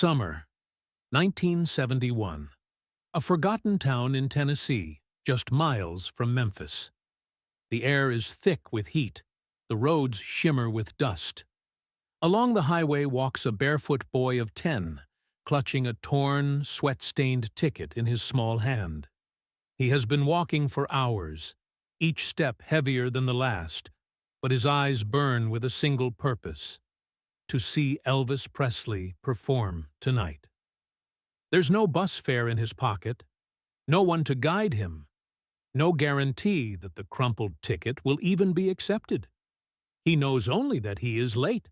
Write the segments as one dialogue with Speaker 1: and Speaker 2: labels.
Speaker 1: Summer, 1971. A forgotten town in Tennessee, just miles from Memphis. The air is thick with heat. The roads shimmer with dust. Along the highway walks a barefoot boy of 10, clutching a torn, sweat-stained ticket in his small hand. He has been walking for hours, each step heavier than the last, but his eyes burn with a single purpose: to see Elvis Presley perform tonight. There's no bus fare in his pocket, no one to guide him, no guarantee that the crumpled ticket will even be accepted. He knows only that he is late,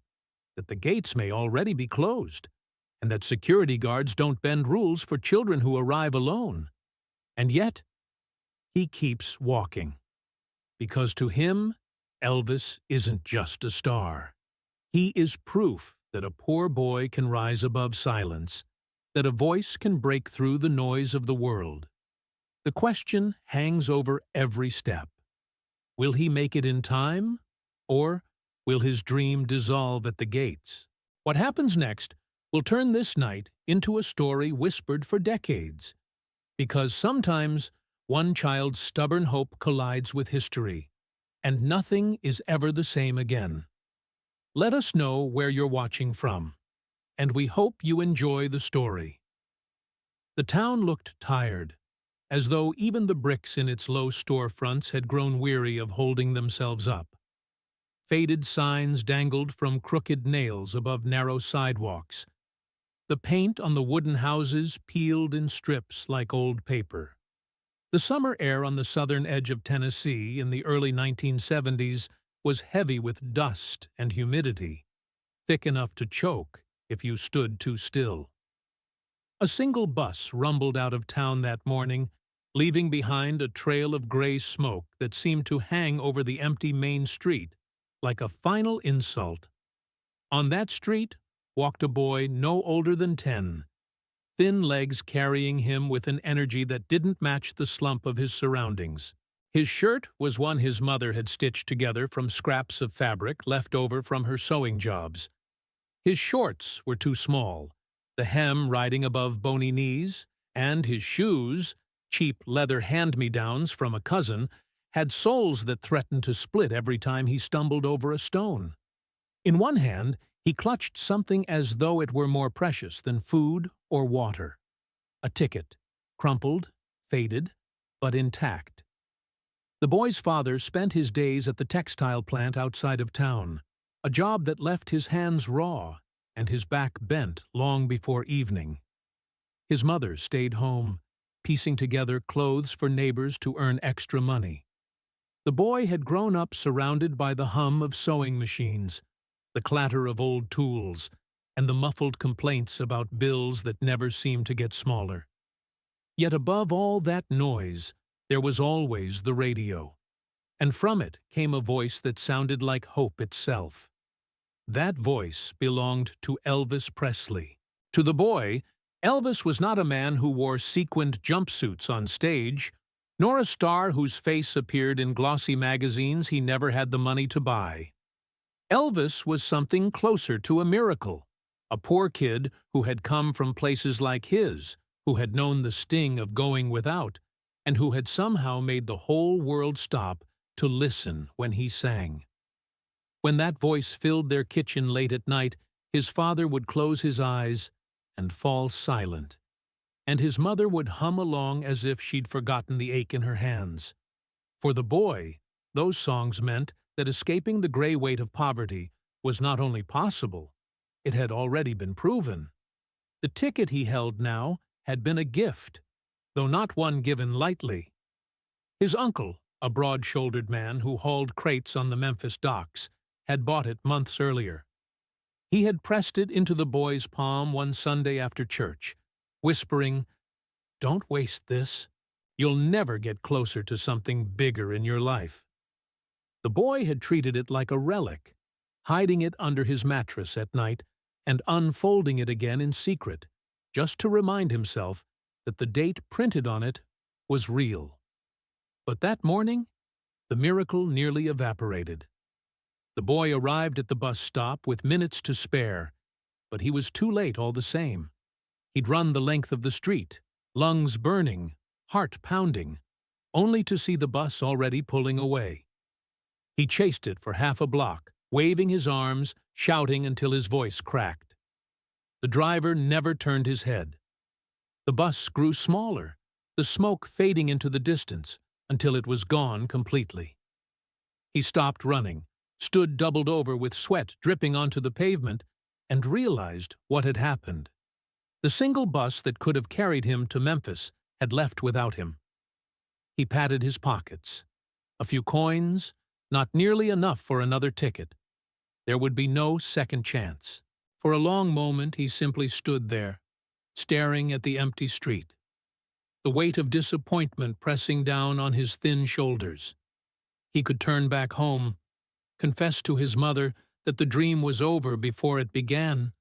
Speaker 1: that the gates may already be closed, and that security guards don't bend rules for children who arrive alone. And yet, he keeps walking. Because to him, Elvis isn't just a star. He is proof that a poor boy can rise above silence, that a voice can break through the noise of the world. The question hangs over every step. Will he make it in time, or will his dream dissolve at the gates? What happens next will turn this night into a story whispered for decades. Because sometimes one child's stubborn hope collides with history, and nothing is ever the same again. Let us know where you're watching from, and we hope you enjoy the story. The town looked tired, as though even the bricks in its low storefronts had grown weary of holding themselves up. Faded signs dangled from crooked nails above narrow sidewalks. The paint on the wooden houses peeled in strips like old paper. The summer air on the southern edge of Tennessee in the early 1970s was heavy with dust and humidity, thick enough to choke if you stood too still. A single bus rumbled out of town that morning, leaving behind a trail of gray smoke that seemed to hang over the empty main street like a final insult. On that street walked a boy no older than 10, thin legs carrying him with an energy that didn't match the slump of his surroundings. His shirt was one his mother had stitched together from scraps of fabric left over from her sewing jobs. His shorts were too small, the hem riding above bony knees, and his shoes, cheap leather hand-me-downs from a cousin, had soles that threatened to split every time he stumbled over a stone. In one hand, he clutched something as though it were more precious than food or water. A ticket, crumpled, faded, but intact. The boy's father spent his days at the textile plant outside of town, a job that left his hands raw and his back bent long before evening. His mother stayed home, piecing together clothes for neighbors to earn extra money. The boy had grown up surrounded by the hum of sewing machines, the clatter of old tools, and the muffled complaints about bills that never seemed to get smaller. Yet above all that noise, there was always the radio, and from it came a voice that sounded like hope itself. That voice belonged to Elvis Presley. To the boy, Elvis was not a man who wore sequined jumpsuits on stage, nor a star whose face appeared in glossy magazines he never had the money to buy. Elvis was something closer to a miracle, a poor kid who had come from places like his, who had known the sting of going without, and who had somehow made the whole world stop to listen when he sang. When that voice filled their kitchen late at night, his father would close his eyes and fall silent, and his mother would hum along as if she'd forgotten the ache in her hands. For the boy, those songs meant that escaping the gray weight of poverty was not only possible, it had already been proven. The ticket he held now had been a gift, though not one given lightly. His uncle, a broad-shouldered man who hauled crates on the Memphis docks, had bought it months earlier. He had pressed it into the boy's palm one Sunday after church, whispering, "Don't waste this. You'll never get closer to something bigger in your life." The boy had treated it like a relic, hiding it under his mattress at night and unfolding it again in secret, just to remind himself that the date printed on it was real. But that morning, the miracle nearly evaporated. The boy arrived at the bus stop with minutes to spare, but he was too late all the same. He'd run the length of the street, lungs burning, heart pounding, only to see the bus already pulling away. He chased it for half a block, waving his arms, shouting until his voice cracked. The driver never turned his head. The bus grew smaller, the smoke fading into the distance until it was gone completely. He stopped running, stood doubled over with sweat dripping onto the pavement, and realized what had happened. The single bus that could have carried him to Memphis had left without him. He patted his pockets. A few coins, not nearly enough for another ticket. There would be no second chance. For a long moment he simply stood there, staring at the empty street, the weight of disappointment pressing down on his thin shoulders. He could turn back home, confess to his mother that the dream was over before it began,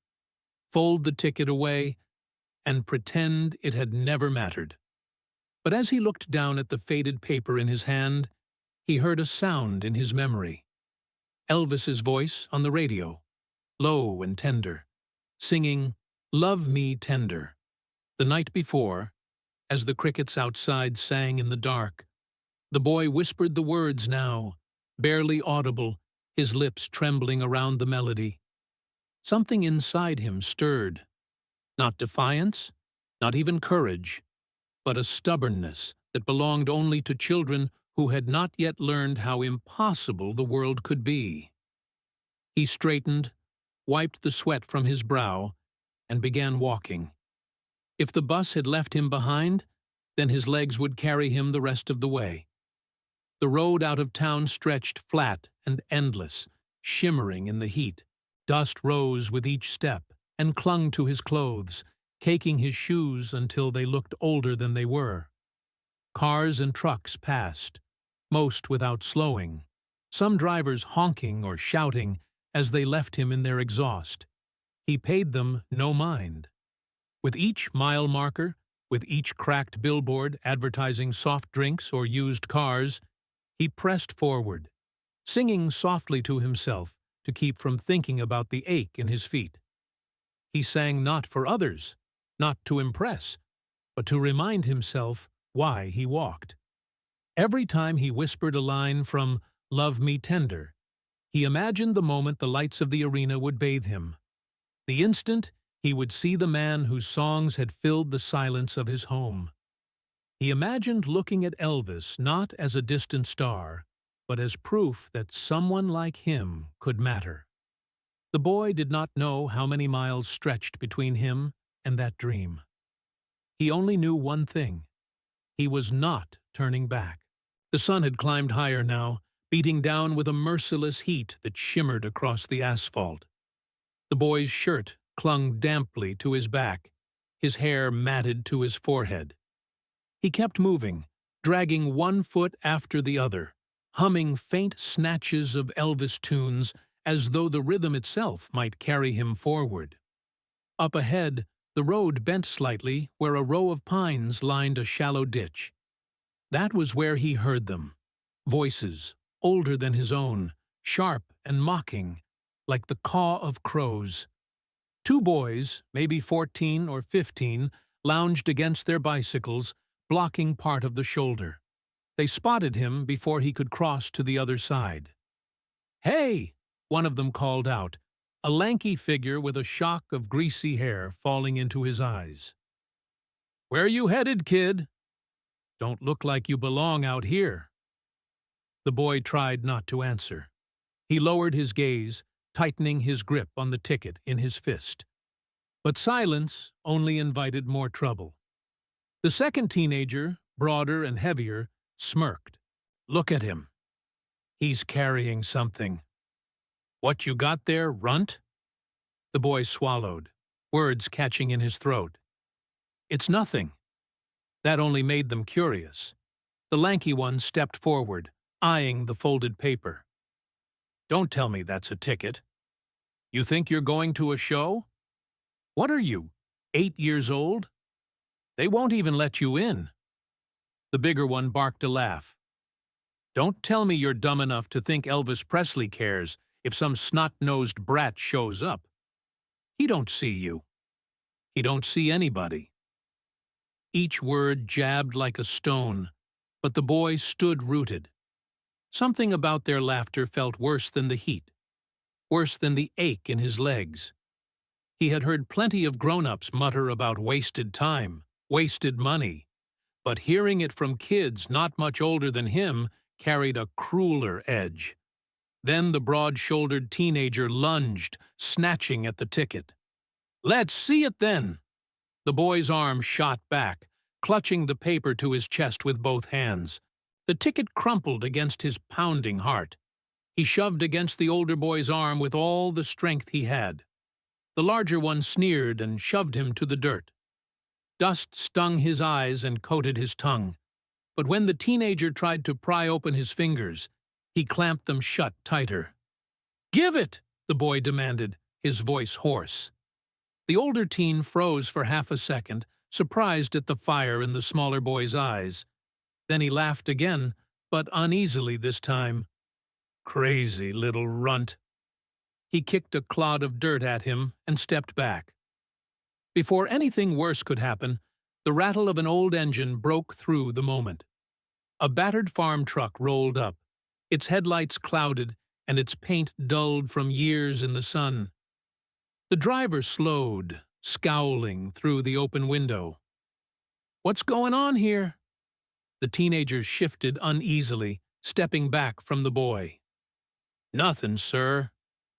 Speaker 1: fold the ticket away, and pretend it had never mattered. But as he looked down at the faded paper in his hand, he heard a sound in his memory. Elvis's voice on the radio, low and tender, singing "Love Me Tender." The night before, as the crickets outside sang in the dark, the boy whispered the words now, barely audible, his lips trembling around the melody. Something inside him stirred. Not defiance, not even courage, but a stubbornness that belonged only to children who had not yet learned how impossible the world could be. He straightened, wiped the sweat from his brow, and began walking. If the bus had left him behind, then his legs would carry him the rest of the way. The road out of town stretched flat and endless, shimmering in the heat. Dust rose with each step and clung to his clothes, caking his shoes until they looked older than they were. Cars and trucks passed, most without slowing, some drivers honking or shouting as they left him in their exhaust. He paid them no mind. With each mile marker, with each cracked billboard advertising soft drinks or used cars, he pressed forward, singing softly to himself to keep from thinking about the ache in his feet. He sang not for others, not to impress, but to remind himself why he walked. Every time he whispered a line from "Love Me Tender," he imagined the moment the lights of the arena would bathe him, the instant he would see the man whose songs had filled the silence of his home. He imagined looking at Elvis not as a distant star, but as proof that someone like him could matter. The boy did not know how many miles stretched between him and that dream. He only knew one thing. He was not turning back. The sun had climbed higher now, beating down with a merciless heat that shimmered across the asphalt. The boy's shirt clung damply to his back, his hair matted to his forehead. He kept moving, dragging one foot after the other, humming faint snatches of Elvis tunes as though the rhythm itself might carry him forward. Up ahead, the road bent slightly where a row of pines lined a shallow ditch. That was where he heard them, voices, older than his own, sharp and mocking, like the caw of crows. Two boys, maybe 14 or 15, lounged against their bicycles, blocking part of the shoulder. They spotted him before he could cross to the other side. "Hey!" one of them called out, a lanky figure with a shock of greasy hair falling into his eyes. "Where you headed, kid? Don't look like you belong out here." The boy tried not to answer. He lowered his gaze, tightening his grip on the ticket in his fist. But silence only invited more trouble. The second teenager, broader and heavier, smirked. "Look at him. He's carrying something. What you got there, runt?" The boy swallowed, words catching in his throat. "It's nothing." That only made them curious. The lanky one stepped forward, eyeing the folded paper. "Don't tell me that's a ticket. You think you're going to a show? What are you, 8 years old? They won't even let you in." The bigger one barked a laugh. "Don't tell me you're dumb enough to think Elvis Presley cares if some snot-nosed brat shows up. He don't see you. He don't see anybody." Each word jabbed like a stone, but the boy stood rooted. Something about their laughter felt worse than the heat, worse than the ache in his legs. He had heard plenty of grown-ups mutter about wasted time, wasted money, but hearing it from kids not much older than him carried a crueler edge. Then the broad-shouldered teenager lunged, snatching at the ticket. "Let's see it then!" The boy's arm shot back, clutching the paper to his chest with both hands. The ticket crumpled against his pounding heart. He shoved against the older boy's arm with all the strength he had. The larger one sneered and shoved him to the dirt. Dust stung his eyes and coated his tongue, but when the teenager tried to pry open his fingers, he clamped them shut tighter. "Give it!" the boy demanded, his voice hoarse. The older teen froze for half a second, surprised at the fire in the smaller boy's eyes. Then he laughed again, but uneasily this time. "Crazy little runt." He kicked a clod of dirt at him and stepped back. Before anything worse could happen, the rattle of an old engine broke through the moment. A battered farm truck rolled up, its headlights clouded and its paint dulled from years in the sun. The driver slowed, scowling through the open window. "What's going on here?" The teenagers shifted uneasily, stepping back from the boy. "Nothing, sir,"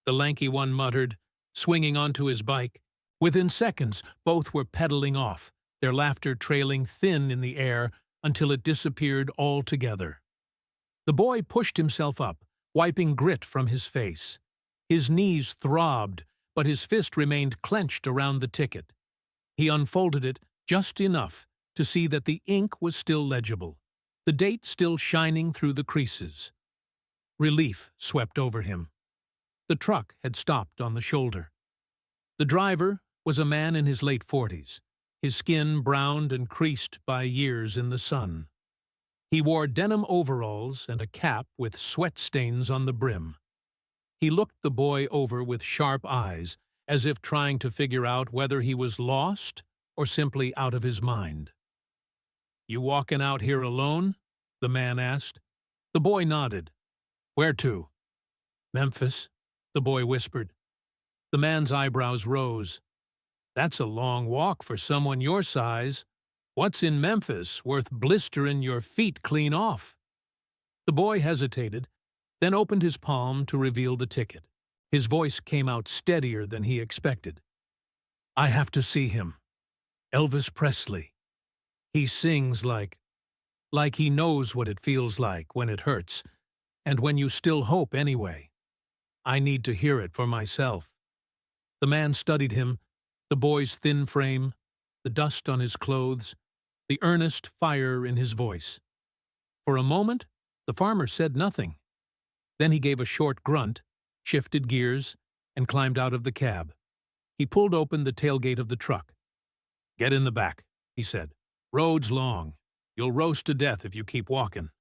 Speaker 1: the lanky one muttered, swinging onto his bike. Within seconds, both were pedaling off, their laughter trailing thin in the air until it disappeared altogether. The boy pushed himself up, wiping grit from his face. His knees throbbed, but his fist remained clenched around the ticket. He unfolded it just enough to see that the ink was still legible, the date still shining through the creases. Relief swept over him. The truck had stopped on the shoulder. The driver was a man in his late 40s, his skin browned and creased by years in the sun. He wore denim overalls and a cap with sweat stains on the brim. He looked the boy over with sharp eyes, as if trying to figure out whether he was lost or simply out of his mind. "You walking out here alone?" the man asked. The boy nodded. "Where to?" "Memphis," the boy whispered. The man's eyebrows rose. "That's a long walk for someone your size. What's in Memphis worth blisterin' your feet clean off?" The boy hesitated, then opened his palm to reveal the ticket. His voice came out steadier than he expected. "I have to see him. Elvis Presley. He sings like he knows what it feels like when it hurts, and when you still hope anyway. I need to hear it for myself." The man studied him, the boy's thin frame, the dust on his clothes, the earnest fire in his voice. For a moment, the farmer said nothing. Then he gave a short grunt, shifted gears, and climbed out of the cab. He pulled open the tailgate of the truck. "Get in the back," he said. "Road's long. You'll roast to death if you keep walking."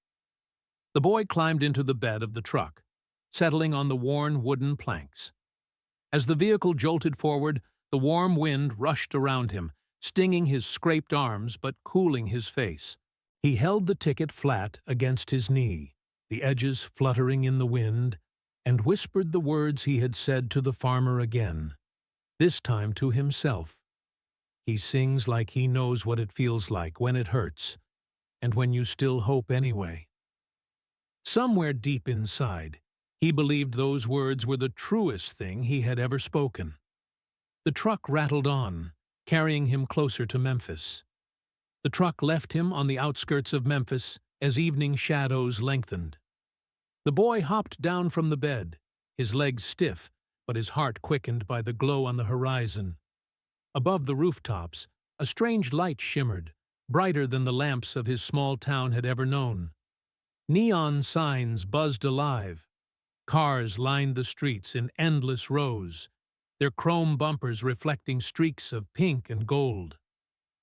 Speaker 1: The boy climbed into the bed of the truck, settling on the worn wooden planks. As the vehicle jolted forward, the warm wind rushed around him, stinging his scraped arms but cooling his face. He held the ticket flat against his knee, the edges fluttering in the wind, and whispered the words he had said to the farmer again, this time to himself. "He sings like he knows what it feels like when it hurts, and when you still hope anyway." Somewhere deep inside, he believed those words were the truest thing he had ever spoken. The truck rattled on, carrying him closer to Memphis. The truck left him on the outskirts of Memphis as evening shadows lengthened. The boy hopped down from the bed, his legs stiff, but his heart quickened by the glow on the horizon. Above the rooftops, a strange light shimmered, brighter than the lamps of his small town had ever known. Neon signs buzzed alive. Cars lined the streets in endless rows, their chrome bumpers reflecting streaks of pink and gold.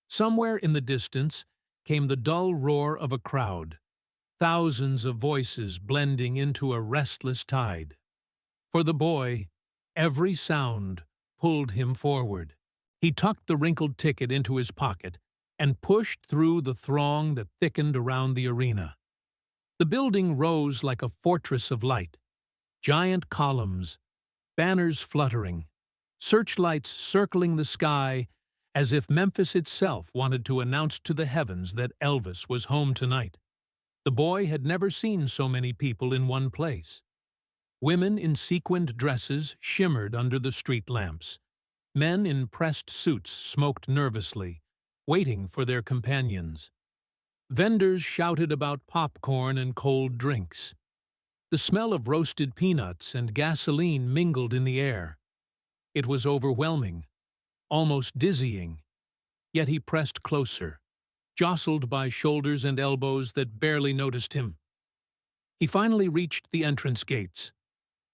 Speaker 1: Somewhere in the distance came the dull roar of a crowd, thousands of voices blending into a restless tide. For the boy, every sound pulled him forward. He tucked the wrinkled ticket into his pocket and pushed through the throng that thickened around the arena. The building rose like a fortress of light. Giant columns, banners fluttering, searchlights circling the sky as if Memphis itself wanted to announce to the heavens that Elvis was home tonight. The boy had never seen so many people in one place. Women in sequined dresses shimmered under the street lamps. Men in pressed suits smoked nervously, waiting for their companions. Vendors shouted about popcorn and cold drinks. The smell of roasted peanuts and gasoline mingled in the air. It was overwhelming, almost dizzying. Yet he pressed closer, jostled by shoulders and elbows that barely noticed him. He finally reached the entrance gates.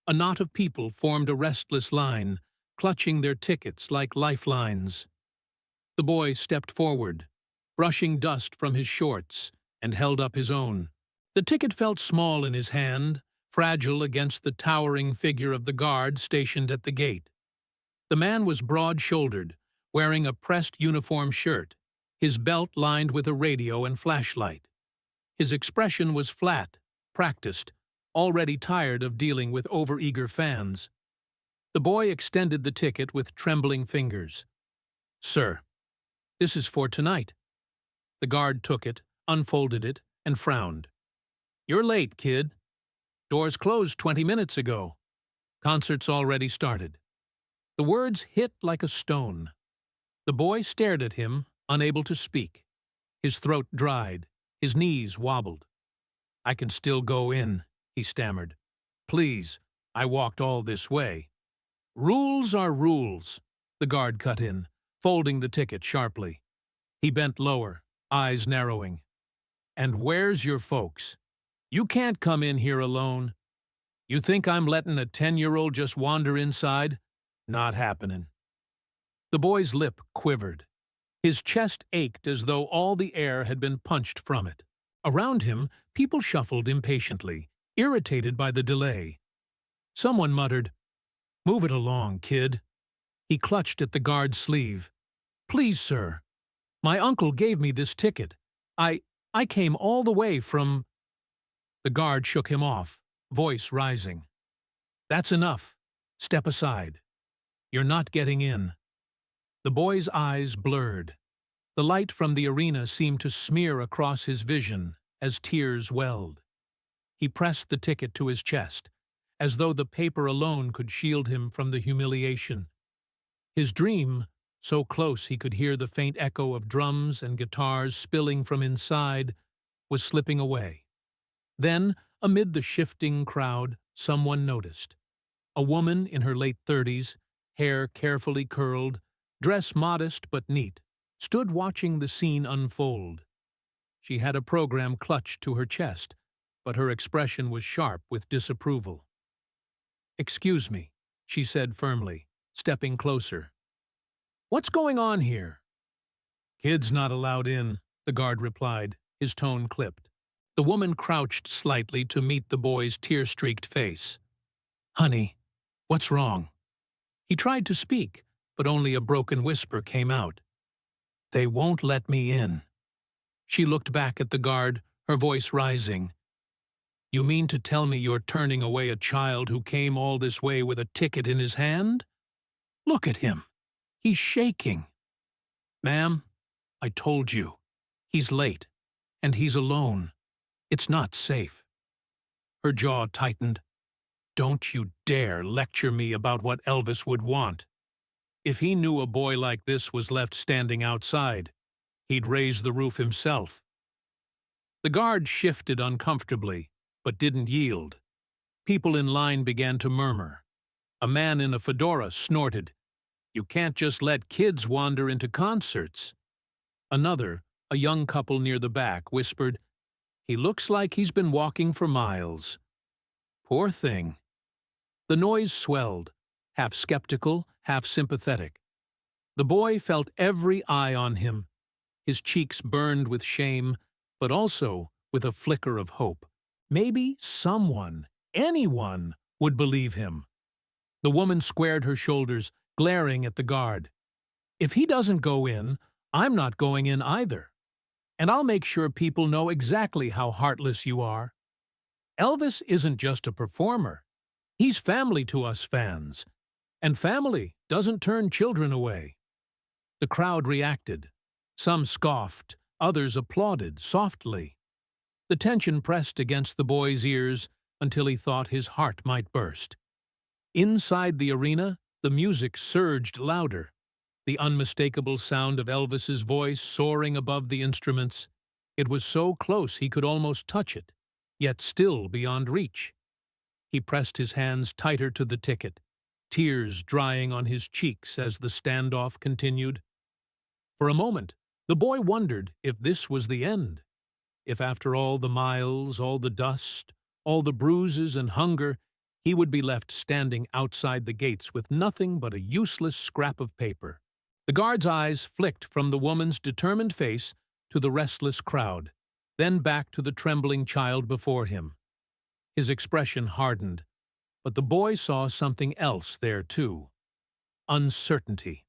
Speaker 1: A knot of people formed a restless line, clutching their tickets like lifelines. The boy stepped forward, brushing dust from his shorts, and held up his own. The ticket felt small in his hand, fragile against the towering figure of the guard stationed at the gate. The man was broad-shouldered, wearing a pressed uniform shirt, his belt lined with a radio and flashlight. His expression was flat, practiced, already tired of dealing with overeager fans. The boy extended the ticket with trembling fingers. "Sir, this is for tonight." The guard took it, unfolded it, and frowned. "You're late, kid. Doors closed 20 minutes ago. Concert's already started." The words hit like a stone. The boy stared at him, unable to speak. His throat dried, his knees wobbled. "I can still go in," he stammered. "Please, I walked all this way." "Rules are rules," the guard cut in, folding the ticket sharply. He bent lower, eyes narrowing. "And where's your folks? You can't come in here alone. You think I'm letting a 10-year-old just wander inside? Not happening." The boy's lip quivered. His chest ached as though all the air had been punched from it. Around him, people shuffled impatiently, irritated by the delay. Someone muttered, "Move it along, kid." He clutched at the guard's sleeve. "Please, sir. My uncle gave me this ticket. I came all the way from—" The guard shook him off, voice rising. "That's enough. Step aside. You're not getting in." The boy's eyes blurred. The light from the arena seemed to smear across his vision as tears welled. He pressed the ticket to his chest, as though the paper alone could shield him from the humiliation. His dream, so close he could hear the faint echo of drums and guitars spilling from inside, was slipping away. Then, amid the shifting crowd, someone noticed. A woman in her late 30s, hair carefully curled, dress modest but neat, stood watching the scene unfold. She had a program clutched to her chest, but her expression was sharp with disapproval. "Excuse me," she said firmly, stepping closer. "What's going on here?" "Kids not allowed in," the guard replied, his tone clipped. The woman crouched slightly to meet the boy's tear-streaked face. "Honey, what's wrong?" He tried to speak, but only a broken whisper came out. "They won't let me in." She looked back at the guard, her voice rising. "You mean to tell me you're turning away a child who came all this way with a ticket in his hand? Look at him. He's shaking." "Ma'am, I told you. He's late, and he's alone. It's not safe." Her jaw tightened. "Don't you dare lecture me about what Elvis would want. If he knew a boy like this was left standing outside, he'd raise the roof himself." The guard shifted uncomfortably, but didn't yield. People in line began to murmur. A man in a fedora snorted, "You can't just let kids wander into concerts." Another, a young couple near the back, whispered, "He looks like he's been walking for miles." Poor thing. The noise swelled, half skeptical, half sympathetic. The boy felt every eye on him. His cheeks burned with shame, but also with a flicker of hope. Maybe someone, anyone, would believe him. The woman squared her shoulders, glaring at the guard. If he doesn't go in, I'm not going in either. And I'll make sure people know exactly how heartless you are. Elvis isn't just a performer. He's family to us fans. And family doesn't turn children away. The crowd reacted. Some scoffed, others applauded softly. The tension pressed against the boy's ears until he thought his heart might burst. Inside the arena, the music surged louder, the unmistakable sound of Elvis's voice soaring above the instruments. It was so close he could almost touch it, yet still beyond reach. He pressed his hands tighter to the ticket, tears drying on his cheeks as the standoff continued. For a moment, the boy wondered if this was the end. If after all the miles, all the dust, all the bruises and hunger, he would be left standing outside the gates with nothing but a useless scrap of paper. The guard's eyes flicked from the woman's determined face to the restless crowd, then back to the trembling child before him. His expression hardened, but the boy saw something else there too. Uncertainty.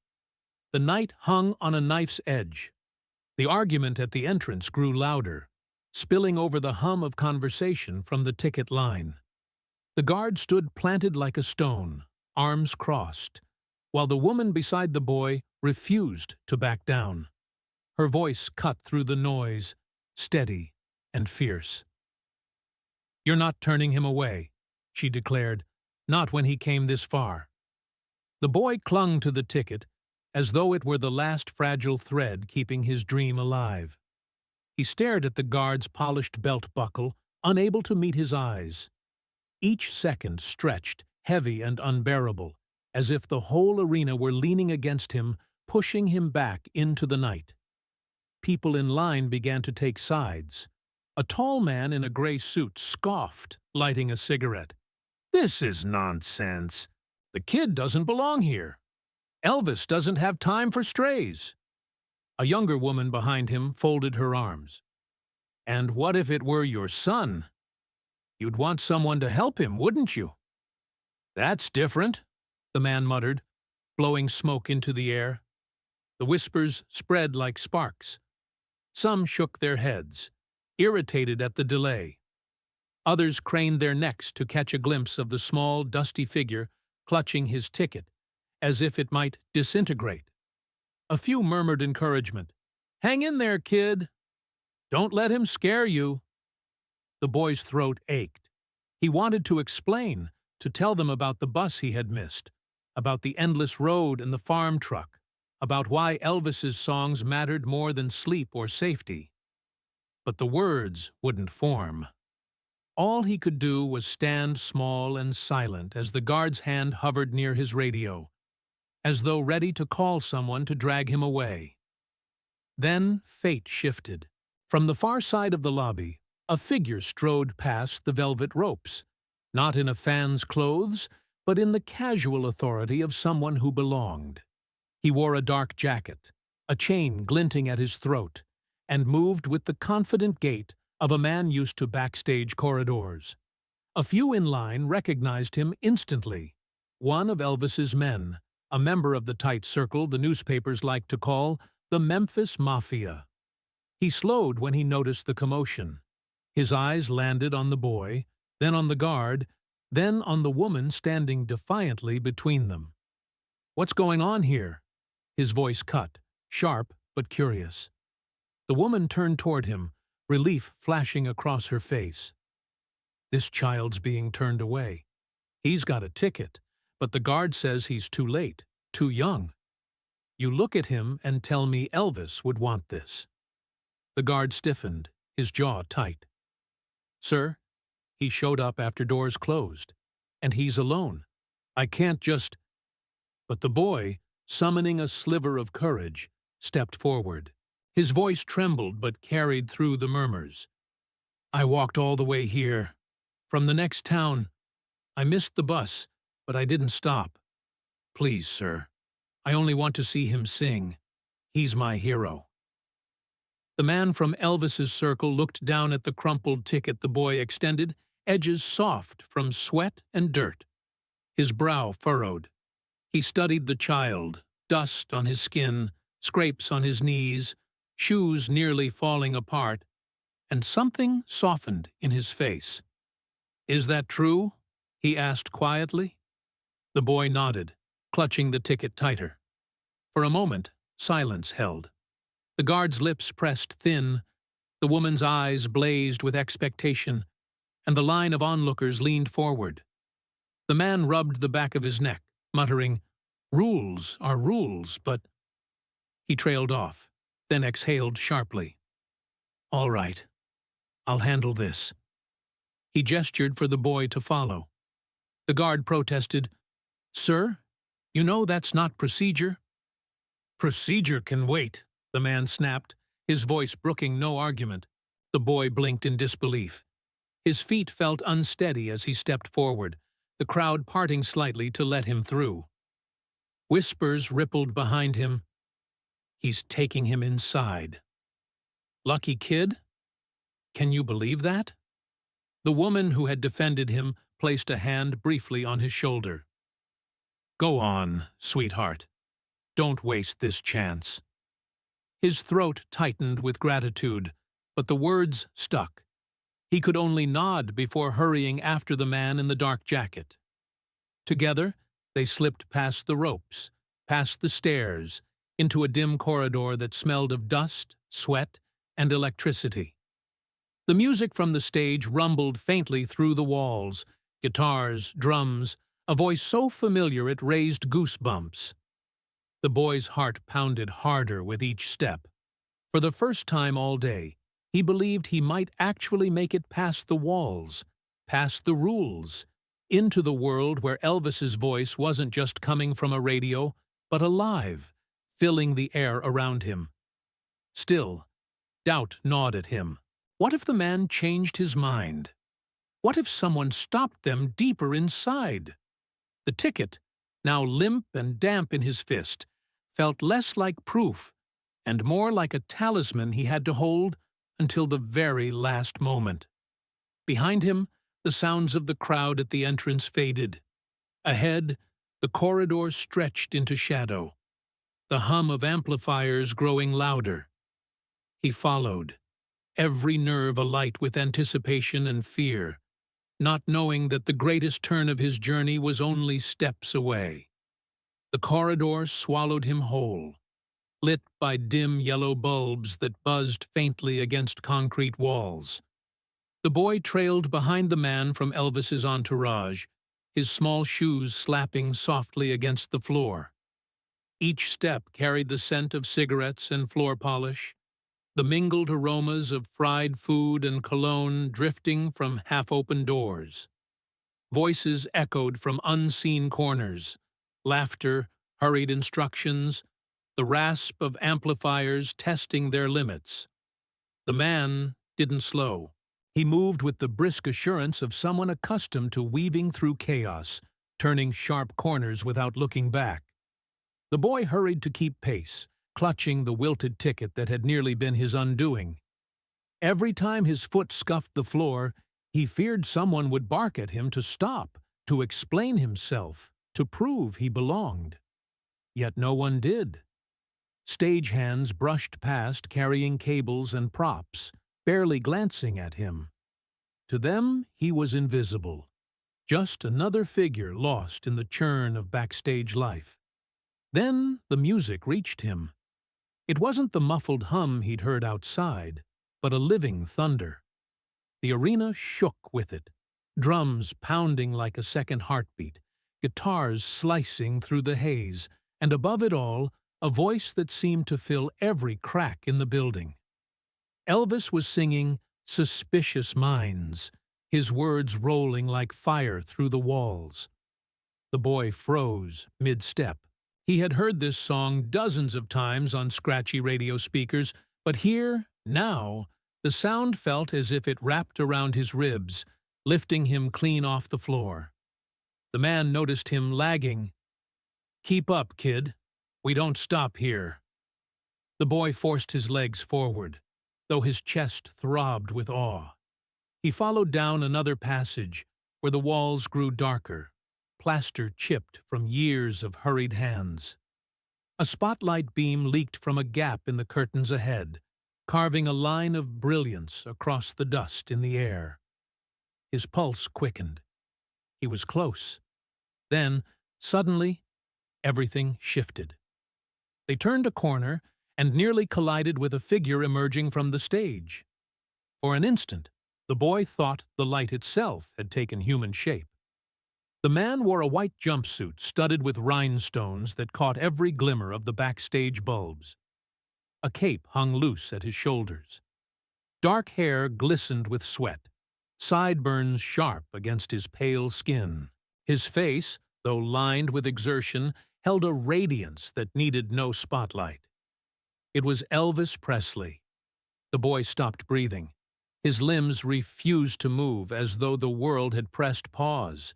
Speaker 1: The night hung on a knife's edge. The argument at the entrance grew louder, spilling over the hum of conversation from the ticket line. The guard stood planted like a stone, arms crossed, while the woman beside the boy refused to back down. Her voice cut through the noise, steady and fierce. "You're not turning him away," she declared, "not when he came this far." The boy clung to the ticket as though it were the last fragile thread keeping his dream alive. He stared at the guard's polished belt buckle, unable to meet his eyes. Each second stretched, heavy and unbearable, as if the whole arena were leaning against him, pushing him back into the night. People in line began to take sides. A tall man in a gray suit scoffed, lighting a cigarette. "This is nonsense. The kid doesn't belong here. Elvis doesn't have time for strays." A younger woman behind him folded her arms. "And what if it were your son? You'd want someone to help him, wouldn't you?" "That's different," the man muttered, blowing smoke into the air. The whispers spread like sparks. Some shook their heads, irritated at the delay. Others craned their necks to catch a glimpse of the small, dusty figure clutching his ticket, as if it might disintegrate. A few murmured encouragement. "Hang in there, kid. Don't let him scare you." The boy's throat ached. He wanted to explain, to tell them about the bus he had missed, about the endless road and the farm truck, about why Elvis's songs mattered more than sleep or safety. But the words wouldn't form. All he could do was stand small and silent as the guard's hand hovered near his radio, as though ready to call someone to drag him away. Then fate shifted. From the far side of the lobby, a figure strode past the velvet ropes, not in a fan's clothes, but in the casual authority of someone who belonged. He wore a dark jacket, a chain glinting at his throat, and moved with the confident gait of a man used to backstage corridors. A few in line recognized him instantly. One of Elvis's men, a member of the tight circle the newspapers liked to call the Memphis Mafia. He slowed when he noticed the commotion. His eyes landed on the boy, then on the guard, then on the woman standing defiantly between them. "What's going on here?" His voice cut, sharp but curious. The woman turned toward him, relief flashing across her face. "This child's being turned away. He's got a ticket, but the guard says he's too late, too young. You look at him and tell me Elvis would want this." The guard stiffened, his jaw tight. "Sir, he showed up after doors closed, and he's alone. I can't just—" But the boy, summoning a sliver of courage, stepped forward. His voice trembled but carried through the murmurs. "I walked all the way here. From the next town. I missed the bus, but I didn't stop. Please, sir. I only want to see him sing. He's my hero." The man from Elvis's circle looked down at the crumpled ticket the boy extended, edges soft from sweat and dirt. His brow furrowed. He studied the child, dust on his skin, scrapes on his knees, shoes nearly falling apart, and something softened in his face. "Is that true?" he asked quietly. The boy nodded, clutching the ticket tighter. For a moment, silence held. The guard's lips pressed thin, the woman's eyes blazed with expectation, and the line of onlookers leaned forward. The man rubbed the back of his neck, muttering, "Rules are rules, but—" He trailed off, then exhaled sharply. "All right, I'll handle this." He gestured for the boy to follow. The guard protested, "Sir, you know that's not procedure." "Procedure can wait," the man snapped, his voice brooking no argument. The boy blinked in disbelief. His feet felt unsteady as he stepped forward, the crowd parting slightly to let him through. Whispers rippled behind him. "He's taking him inside." "Lucky kid? Can you believe that?" The woman who had defended him placed a hand briefly on his shoulder. "Go on, sweetheart. Don't waste this chance." His throat tightened with gratitude, but the words stuck. He could only nod before hurrying after the man in the dark jacket. Together, they slipped past the ropes, past the stairs, into a dim corridor that smelled of dust, sweat, and electricity. The music from the stage rumbled faintly through the walls, guitars, drums, a voice so familiar it raised goosebumps. The boy's heart pounded harder with each step. For the first time all day, he believed he might actually make it past the walls, past the rules, into the world where Elvis's voice wasn't just coming from a radio, but alive, filling the air around him. Still, doubt gnawed at him. What if the man changed his mind? What if someone stopped them deeper inside? The ticket, now limp and damp in his fist, felt less like proof and more like a talisman he had to hold until the very last moment. Behind him, the sounds of the crowd at the entrance faded. Ahead, the corridor stretched into shadow, the hum of amplifiers growing louder. He followed, every nerve alight with anticipation and fear, not knowing that the greatest turn of his journey was only steps away. The corridor swallowed him whole, lit by dim yellow bulbs that buzzed faintly against concrete walls. The boy trailed behind the man from Elvis's entourage, his small shoes slapping softly against the floor. Each step carried the scent of cigarettes and floor polish, the mingled aromas of fried food and cologne drifting from half-open doors. Voices echoed from unseen corners, laughter, hurried instructions, the rasp of amplifiers testing their limits. The man didn't slow. He moved with the brisk assurance of someone accustomed to weaving through chaos, turning sharp corners without looking back. The boy hurried to keep pace, clutching the wilted ticket that had nearly been his undoing. Every time his foot scuffed the floor, he feared someone would bark at him to stop, to explain himself, to prove he belonged. Yet no one did. Stagehands brushed past carrying cables and props, barely glancing at him. To them, he was invisible, just another figure lost in the churn of backstage life. Then the music reached him. It wasn't the muffled hum he'd heard outside, but a living thunder. The arena shook with it, drums pounding like a second heartbeat, guitars slicing through the haze, and above it all, a voice that seemed to fill every crack in the building. Elvis was singing "Suspicious Minds," his words rolling like fire through the walls. The boy froze mid-step. He had heard this song dozens of times on scratchy radio speakers, but here, now, the sound felt as if it wrapped around his ribs, lifting him clean off the floor. The man noticed him lagging. "Keep up, kid. We don't stop here." The boy forced his legs forward, though his chest throbbed with awe. He followed down another passage, where the walls grew darker, plaster chipped from years of hurried hands. A spotlight beam leaked from a gap in the curtains ahead, carving a line of brilliance across the dust in the air. His pulse quickened. He was close. Then, suddenly, everything shifted. They turned a corner and nearly collided with a figure emerging from the stage. For an instant, the boy thought the light itself had taken human shape. The man wore a white jumpsuit studded with rhinestones that caught every glimmer of the backstage bulbs. A cape hung loose at his shoulders. Dark hair glistened with sweat, sideburns sharp against his pale skin. His face, though lined with exertion, held a radiance that needed no spotlight. It was Elvis Presley. The boy stopped breathing. His limbs refused to move as though the world had pressed pause.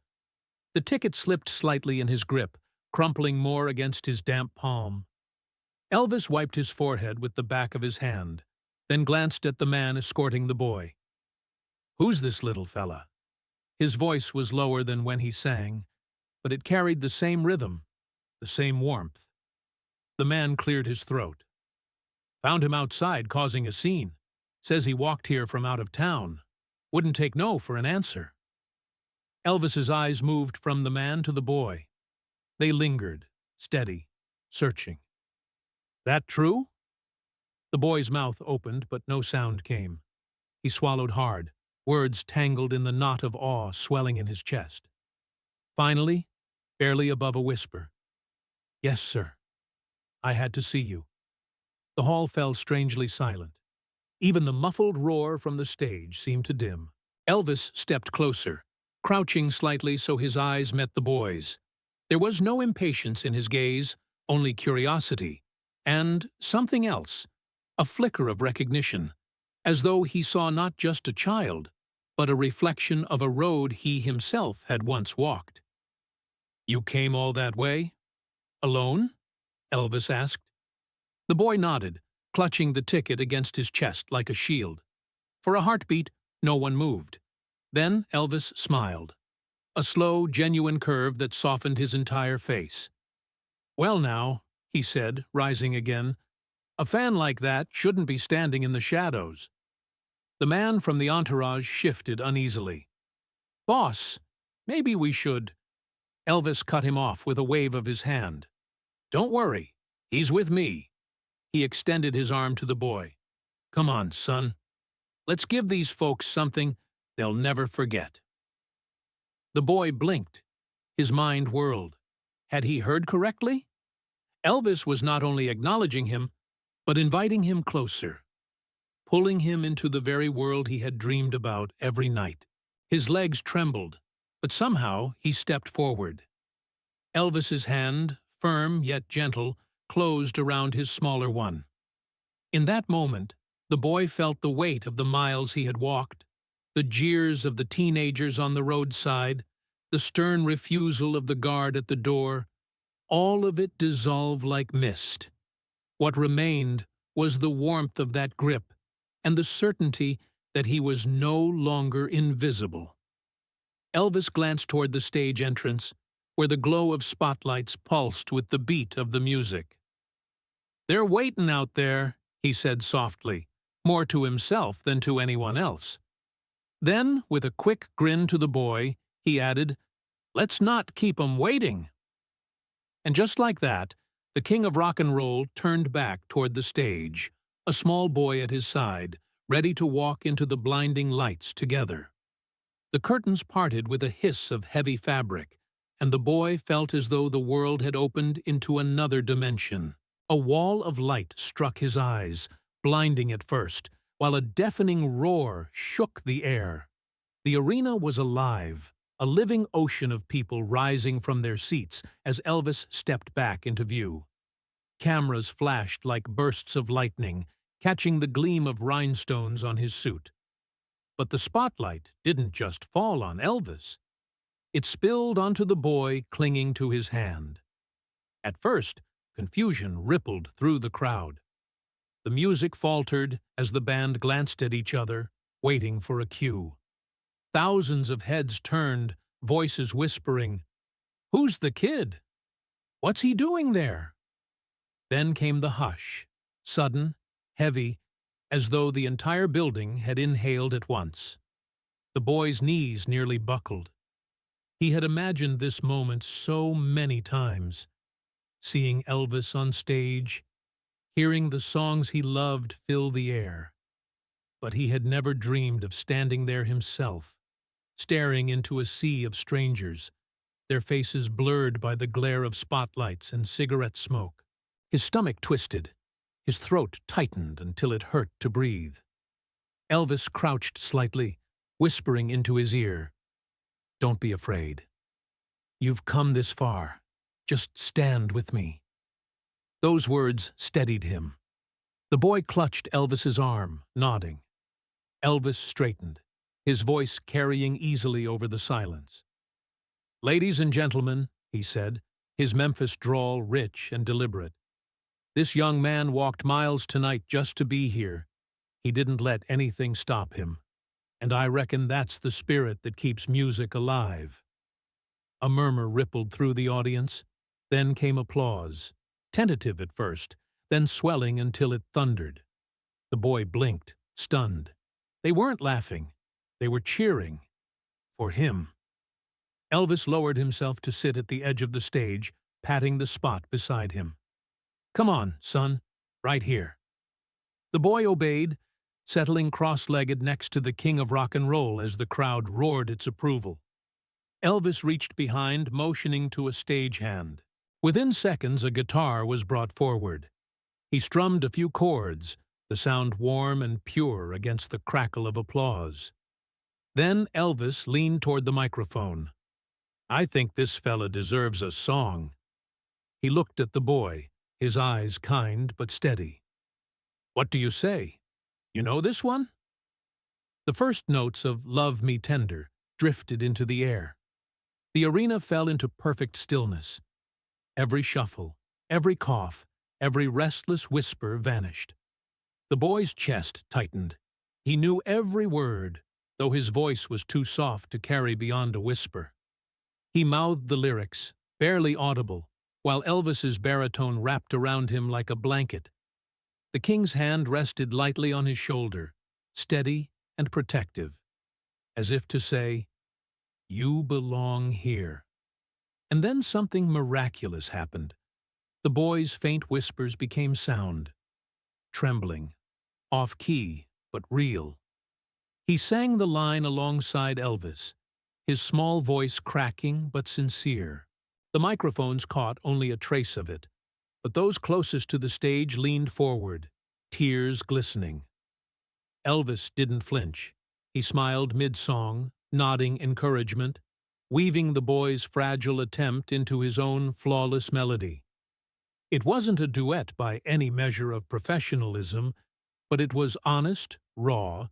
Speaker 1: The ticket slipped slightly in his grip, crumpling more against his damp palm. Elvis wiped his forehead with the back of his hand, then glanced at the man escorting the boy. "Who's this little fella?" His voice was lower than when he sang, but it carried the same rhythm, the same warmth. The man cleared his throat. "Found him outside causing a scene. Says he walked here from out of town. Wouldn't take no for an answer." Elvis's eyes moved from the man to the boy. They lingered, steady, searching. "That true?" The boy's mouth opened, but no sound came. He swallowed hard, words tangled in the knot of awe swelling in his chest. Finally, barely above a whisper, "Yes, sir. I had to see you." The hall fell strangely silent. Even the muffled roar from the stage seemed to dim. Elvis stepped closer, crouching slightly so his eyes met the boy's. There was no impatience in his gaze, only curiosity, and something else, a flicker of recognition, as though he saw not just a child, but a reflection of a road he himself had once walked. "You came all that way? Alone?" Elvis asked. The boy nodded, clutching the ticket against his chest like a shield. For a heartbeat, no one moved. Then Elvis smiled, a slow, genuine curve that softened his entire face. "Well now," he said, rising again, "a fan like that shouldn't be standing in the shadows." The man from the entourage shifted uneasily. "Boss, maybe we should—" Elvis cut him off with a wave of his hand. "Don't worry, he's with me." He extended his arm to the boy. "Come on, son. Let's give these folks something they'll never forget." The boy blinked. His mind whirled. Had he heard correctly? Elvis was not only acknowledging him, but inviting him closer, pulling him into the very world he had dreamed about every night. His legs trembled, but somehow he stepped forward. Elvis's hand, firm yet gentle, closed around his smaller one. In that moment, the boy felt the weight of the miles he had walked, the jeers of the teenagers on the roadside, the stern refusal of the guard at the door, all of it dissolve like mist. What remained was the warmth of that grip and the certainty that he was no longer invisible. Elvis glanced toward the stage entrance, where the glow of spotlights pulsed with the beat of the music. "They're waiting out there," he said softly, more to himself than to anyone else. Then, with a quick grin to the boy, he added, "Let's not keep 'em waiting." And just like that, the king of rock and roll turned back toward the stage, a small boy at his side, ready to walk into the blinding lights together. The curtains parted with a hiss of heavy fabric, and the boy felt as though the world had opened into another dimension. A wall of light struck his eyes, blinding at first, while a deafening roar shook the air. The arena was alive, a living ocean of people rising from their seats as Elvis stepped back into view. Cameras flashed like bursts of lightning, catching the gleam of rhinestones on his suit. But the spotlight didn't just fall on Elvis. It spilled onto the boy clinging to his hand. At first, confusion rippled through the crowd. The music faltered as the band glanced at each other, waiting for a cue. Thousands of heads turned, voices whispering, "Who's the kid? What's he doing there?" Then came the hush, sudden, heavy, as though the entire building had inhaled at once. The boy's knees nearly buckled. He had imagined this moment so many times, seeing Elvis on stage, hearing the songs he loved fill the air. But he had never dreamed of standing there himself, staring into a sea of strangers, their faces blurred by the glare of spotlights and cigarette smoke. His stomach twisted, his throat tightened until it hurt to breathe. Elvis crouched slightly, whispering into his ear, "Don't be afraid. You've come this far. Just stand with me." Those words steadied him. The boy clutched Elvis's arm, nodding. Elvis straightened, his voice carrying easily over the silence. "Ladies and gentlemen," he said, his Memphis drawl rich and deliberate, "this young man walked miles tonight just to be here. He didn't let anything stop him. And I reckon that's the spirit that keeps music alive." A murmur rippled through the audience. Then came applause, tentative at first, then swelling until it thundered. The boy blinked, stunned. They weren't laughing. They were cheering. For him. Elvis lowered himself to sit at the edge of the stage, patting the spot beside him. "Come on, son, right here." The boy obeyed, settling cross-legged next to the king of rock and roll as the crowd roared its approval. Elvis reached behind, motioning to a stagehand. Within seconds, a guitar was brought forward. He strummed a few chords, the sound warm and pure against the crackle of applause. Then Elvis leaned toward the microphone. "I think this fella deserves a song." He looked at the boy, his eyes kind but steady. "What do you say? You know this one?" The first notes of "Love Me Tender" drifted into the air. The arena fell into perfect stillness. Every shuffle, every cough, every restless whisper vanished. The boy's chest tightened. He knew every word, though his voice was too soft to carry beyond a whisper. He mouthed the lyrics, barely audible, while Elvis's baritone wrapped around him like a blanket. The king's hand rested lightly on his shoulder, steady and protective, as if to say, "You belong here." And then something miraculous happened. The boy's faint whispers became sound, trembling, off-key, but real. He sang the line alongside Elvis, his small voice cracking but sincere. The microphones caught only a trace of it, but those closest to the stage leaned forward, tears glistening. Elvis didn't flinch. He smiled mid-song, nodding encouragement, weaving the boy's fragile attempt into his own flawless melody. It wasn't a duet by any measure of professionalism, but it was honest, raw,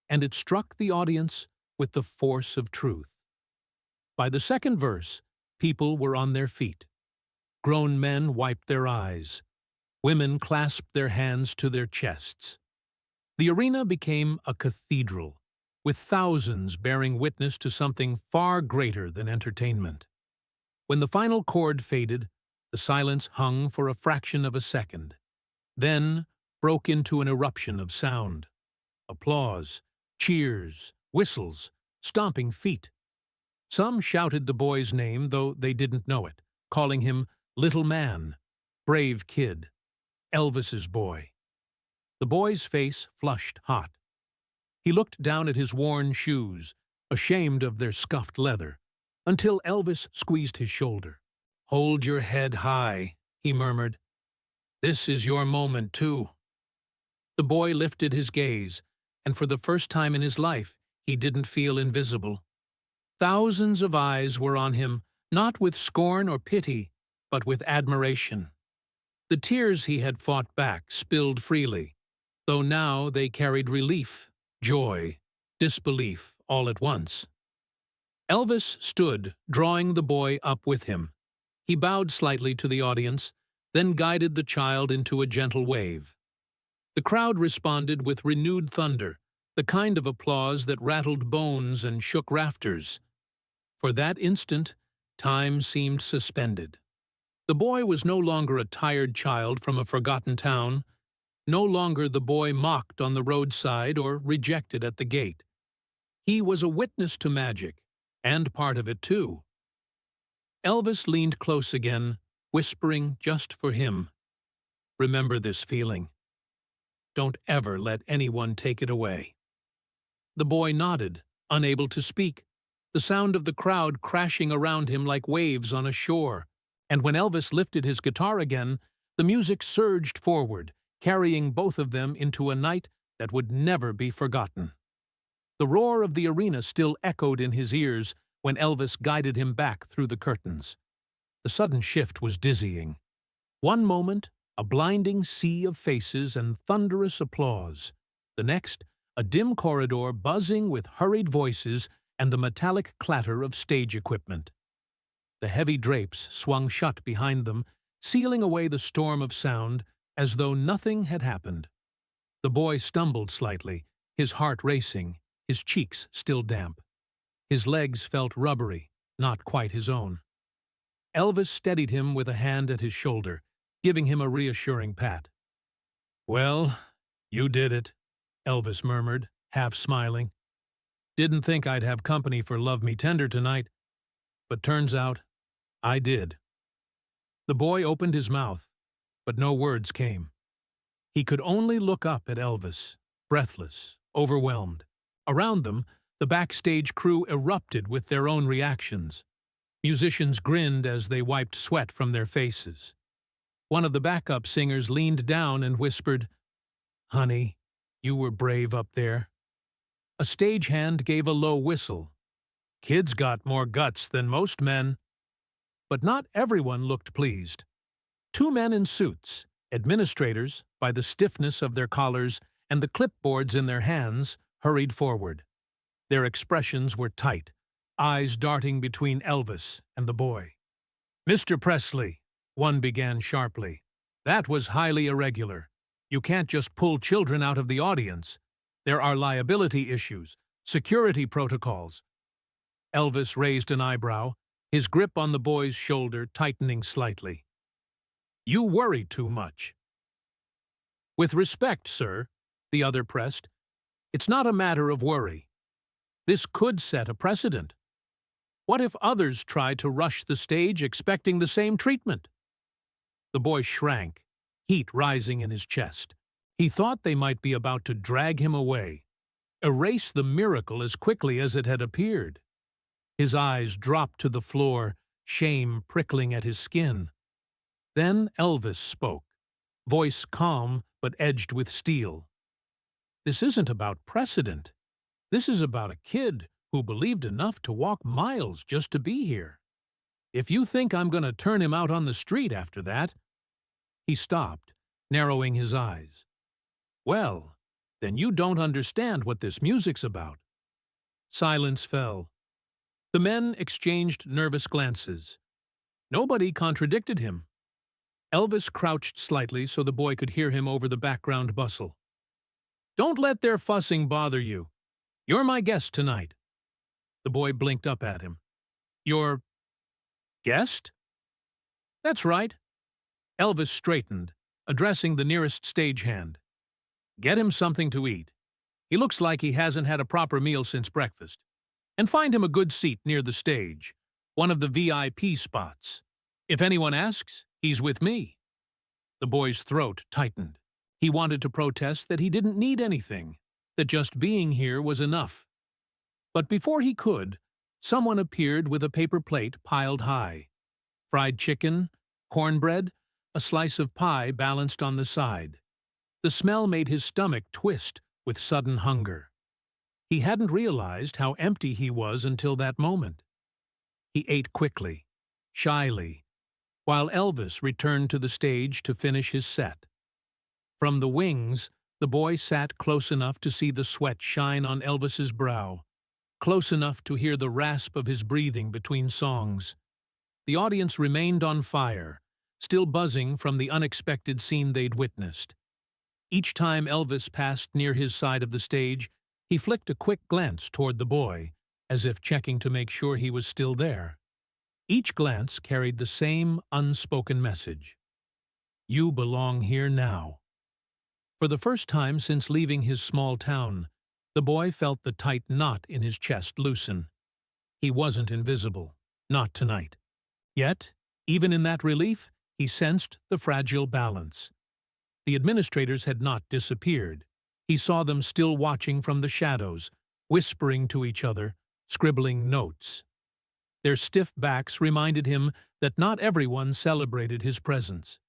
Speaker 1: and it struck the audience with the force of truth. By the second verse, people were on their feet. Grown men wiped their eyes. Women clasped their hands to their chests. The arena became a cathedral, with thousands bearing witness to something far greater than entertainment. When the final chord faded, the silence hung for a fraction of a second, then broke into an eruption of sound. Applause, cheers, whistles, stomping feet. Some shouted the boy's name, though they didn't know it, calling him "Little Man," "Brave Kid," "Elvis's boy." The boy's face flushed hot. He looked down at his worn shoes, ashamed of their scuffed leather, until Elvis squeezed his shoulder. "Hold your head high," he murmured. "This is your moment, too." The boy lifted his gaze, and for the first time in his life, he didn't feel invisible. Thousands of eyes were on him, not with scorn or pity, but with admiration. The tears he had fought back spilled freely, though now they carried relief, joy, disbelief all at once. Elvis stood, drawing the boy up with him. He bowed slightly to the audience, then guided the child into a gentle wave. The crowd responded with renewed thunder, the kind of applause that rattled bones and shook rafters. For that instant, time seemed suspended. The boy was no longer a tired child from a forgotten town, no longer the boy mocked on the roadside or rejected at the gate. He was a witness to magic, and part of it too. Elvis leaned close again, whispering just for him. "Remember this feeling. Don't ever let anyone take it away." The boy nodded, unable to speak, the sound of the crowd crashing around him like waves on a shore. And when Elvis lifted his guitar again, the music surged forward, carrying both of them into a night that would never be forgotten. The roar of the arena still echoed in his ears when Elvis guided him back through the curtains. The sudden shift was dizzying. One moment, a blinding sea of faces and thunderous applause. The next, a dim corridor buzzing with hurried voices and the metallic clatter of stage equipment. The heavy drapes swung shut behind them, sealing away the storm of sound as though nothing had happened. The boy stumbled slightly, his heart racing, his cheeks still damp. His legs felt rubbery, not quite his own. Elvis steadied him with a hand at his shoulder, giving him a reassuring pat. "Well, you did it," Elvis murmured, half smiling. "Didn't think I'd have company for Love Me Tender tonight, but turns out I did." The boy opened his mouth, but no words came. He could only look up at Elvis, breathless, overwhelmed. Around them, the backstage crew erupted with their own reactions. Musicians grinned as they wiped sweat from their faces. One of the backup singers leaned down and whispered, "Honey, you were brave up there." A stagehand gave a low whistle. "Kids got more guts than most men." But not everyone looked pleased. Two men in suits, administrators, by the stiffness of their collars and the clipboards in their hands, hurried forward. Their expressions were tight, eyes darting between Elvis and the boy. "Mr. Presley," one began sharply, "that was highly irregular. You can't just pull children out of the audience. There are liability issues, security protocols." Elvis raised an eyebrow, his grip on the boy's shoulder tightening slightly. "You worry too much." "With respect, sir," the other pressed, "it's not a matter of worry. This could set a precedent. What if others try to rush the stage expecting the same treatment?" The boy shrank, heat rising in his chest. He thought they might be about to drag him away, erase the miracle as quickly as it had appeared. His eyes dropped to the floor, shame prickling at his skin. Then Elvis spoke, voice calm but edged with steel. "This isn't about precedent. This is about a kid who believed enough to walk miles just to be here. If you think I'm going to turn him out on the street after that—" He stopped, narrowing his eyes. "Well, then you don't understand what this music's about." Silence fell. The men exchanged nervous glances. Nobody contradicted him. Elvis crouched slightly so the boy could hear him over the background bustle. "Don't let their fussing bother you. You're my guest tonight." The boy blinked up at him. "Your guest?" "That's right." Elvis straightened, addressing the nearest stagehand. "Get him something to eat. He looks like he hasn't had a proper meal since breakfast. And find him a good seat near the stage, one of the VIP spots. If anyone asks, he's with me." The boy's throat tightened. He wanted to protest that he didn't need anything, that just being here was enough. But before he could, someone appeared with a paper plate piled high. Fried chicken, cornbread, a slice of pie balanced on the side. The smell made his stomach twist with sudden hunger. He hadn't realized how empty he was until that moment. He ate quickly, shyly, while Elvis returned to the stage to finish his set. From the wings, the boy sat close enough to see the sweat shine on Elvis's brow, close enough to hear the rasp of his breathing between songs. The audience remained on fire, still buzzing from the unexpected scene they'd witnessed. Each time Elvis passed near his side of the stage, he flicked a quick glance toward the boy, as if checking to make sure he was still there. Each glance carried the same unspoken message. You belong here now. For the first time since leaving his small town, the boy felt the tight knot in his chest loosen. He wasn't invisible, not tonight. Yet, even in that relief, he sensed the fragile balance. The administrators had not disappeared. He saw them still watching from the shadows, whispering to each other, scribbling notes. Their stiff backs reminded him that not everyone celebrated his presence.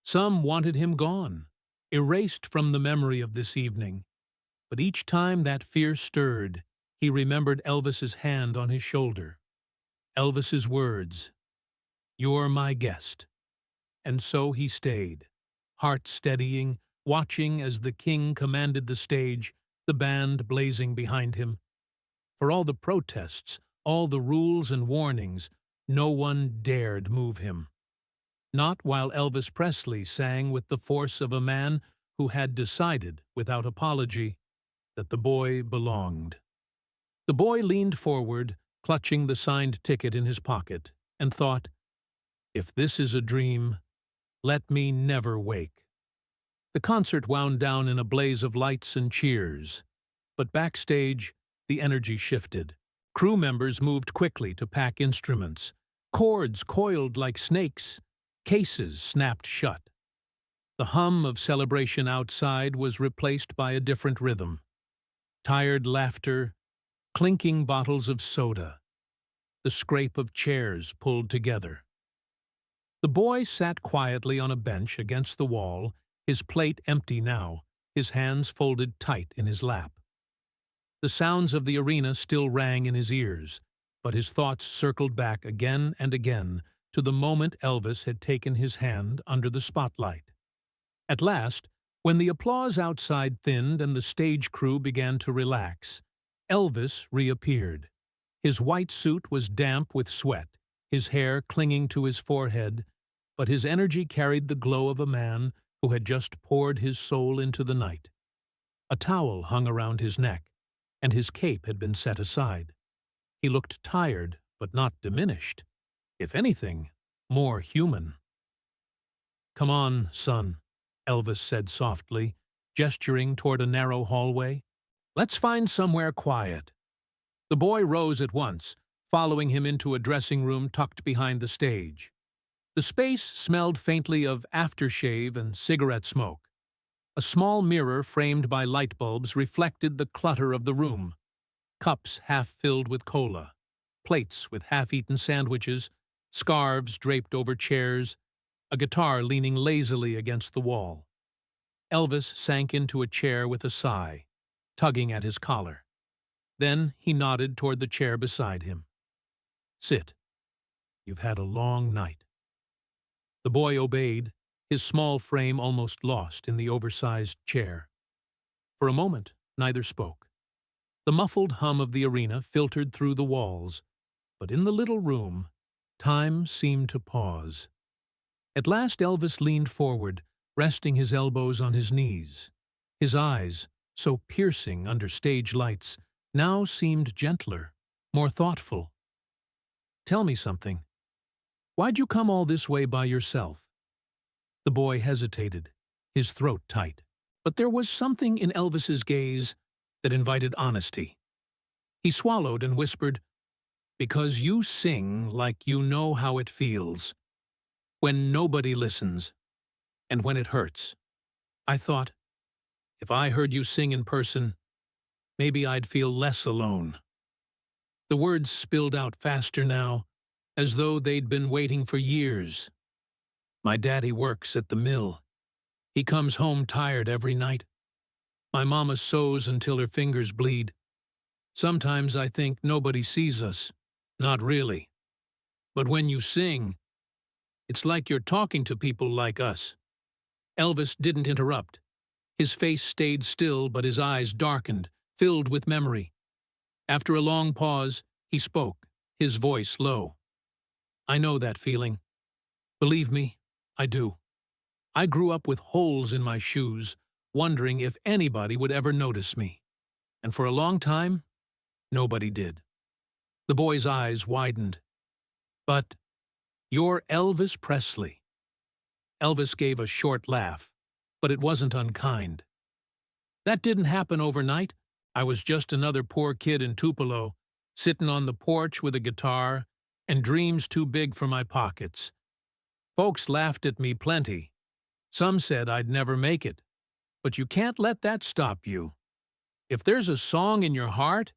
Speaker 1: Some wanted him gone, erased from the memory of this evening. But each time that fear stirred, he remembered Elvis's hand on his shoulder. Elvis's words, "You're my guest." And so he stayed, heart steadying, watching as the king commanded the stage, the band blazing behind him. For all the protests, all the rules and warnings, no one dared move him. Not while Elvis Presley sang with the force of a man who had decided, without apology, that the boy belonged. The boy leaned forward, clutching the signed ticket in his pocket, and thought, if this is a dream, let me never wake. The concert wound down in a blaze of lights and cheers. But backstage, the energy shifted. Crew members moved quickly to pack instruments. Cords coiled like snakes. Cases snapped shut. The hum of celebration outside was replaced by a different rhythm. Tired laughter, clinking bottles of soda, the scrape of chairs pulled together. The boy sat quietly on a bench against the wall, his plate empty now, his hands folded tight in his lap. The sounds of the arena still rang in his ears, but his thoughts circled back again and again to the moment Elvis had taken his hand under the spotlight. At last, when the applause outside thinned and the stage crew began to relax, Elvis reappeared. His white suit was damp with sweat, his hair clinging to his forehead, but his energy carried the glow of a man who had just poured his soul into the night. A towel hung around his neck, and his cape had been set aside. He looked tired, but not diminished. If anything, more human. "Come on, son," Elvis said softly, gesturing toward a narrow hallway. "Let's find somewhere quiet." The boy rose at once, following him into a dressing room tucked behind the stage. The space smelled faintly of aftershave and cigarette smoke. A small mirror framed by light bulbs reflected the clutter of the room. Cups half-filled with cola, plates with half-eaten sandwiches, scarves draped over chairs, a guitar leaning lazily against the wall. Elvis sank into a chair with a sigh, tugging at his collar. Then he nodded toward the chair beside him. "Sit. You've had a long night." The boy obeyed, his small frame almost lost in the oversized chair. For a moment, neither spoke. The muffled hum of the arena filtered through the walls, but in the little room, time seemed to pause. At last Elvis leaned forward, resting his elbows on his knees. His eyes, so piercing under stage lights, now seemed gentler, more thoughtful. "Tell me something. Why'd you come all this way by yourself?" The boy hesitated, his throat tight. But there was something in Elvis's gaze that invited honesty. He swallowed and whispered, "Because you sing like you know how it feels. When nobody listens, and when it hurts. I thought, if I heard you sing in person, maybe I'd feel less alone." The words spilled out faster now, as though they'd been waiting for years. "My daddy works at the mill. He comes home tired every night. My mama sews until her fingers bleed. Sometimes I think nobody sees us. Not really. But when you sing, it's like you're talking to people like us." Elvis didn't interrupt. His face stayed still, but his eyes darkened, filled with memory. After a long pause, he spoke, his voice low. "I know that feeling. Believe me, I do. I grew up with holes in my shoes, wondering if anybody would ever notice me. And for a long time, nobody did." The boy's eyes widened. But you're Elvis Presley." Elvis gave a short laugh, but it wasn't unkind. "That didn't happen overnight. I was just another poor kid in Tupelo, sitting on the porch with a guitar and dreams too big for my pockets. Folks laughed at me plenty. Some said I'd never make it. But you can't let that stop you. If there's a song in your heart,